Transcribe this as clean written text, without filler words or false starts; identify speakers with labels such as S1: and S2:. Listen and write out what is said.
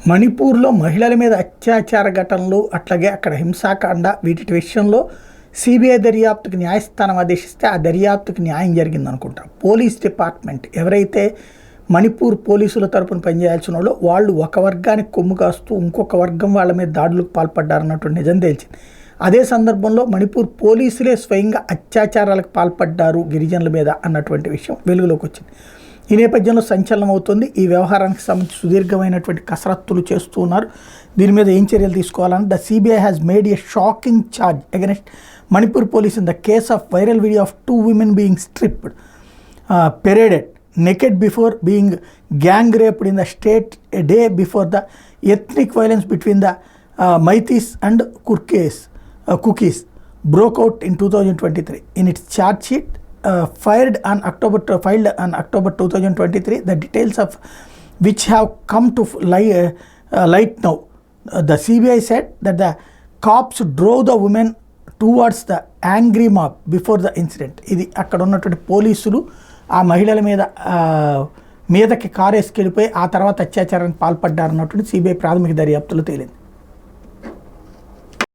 S1: మణిపూర్లో మహిళల మీద అత్యాచార ఘటనలు అట్లాగే అక్కడ హింసాకాండ వీటి విషయంలో సిబిఐ దర్యాప్తుకి న్యాయస్థానం ఆదేశిస్తే ఆ దర్యాప్తుకి న్యాయం జరిగిందనుకుంటారు. పోలీస్ డిపార్ట్మెంట్ ఎవరైతే మణిపూర్ పోలీసుల తరపున పనిచేయాల్సిన వాళ్ళు ఒక వర్గానికి కొమ్ము కాస్తూ ఇంకొక వర్గం వాళ్ళ మీద దాడులకు పాల్పడ్డారన్నటువంటి నిజం తేల్చింది. అదే సందర్భంలో మణిపూర్ పోలీసులే స్వయంగా అత్యాచారాలకు పాల్పడ్డారు గిరిజనుల మీద అన్నటువంటి విషయం వెలుగులోకి వచ్చింది. ఈ నేపథ్యంలో సంచలనం అవుతుంది. ఈ వ్యవహారానికి సంబంధించి సుదీర్ఘమైనటువంటి కసరత్తులు చేస్తూ ఉన్నారు. దీని మీద ఏం చర్యలు తీసుకోవాలని the CBI has made A shocking charge against Manipur police in the case of viral video of 2 women being stripped, paraded naked before being gang raped in the state a day before the ethnic violence between the Meiteis and Kukis broke out in 2023. In its charge sheet filed on October 2023, the details of which have come to light now. The CBI said that the cops drove the women towards the angry mob before the incident. ఇది అక్కడ ఉన్నటువంటి పోలీసులు ఆ మహిళల మీదకి car వేసుకెళ్ళిపోయి ఆ తర్వాత అత్యాచారానికి పాల్పడ్డారన్నటువంటి సిబిఐ ప్రాథమిక దర్యాప్తులో తేలింది.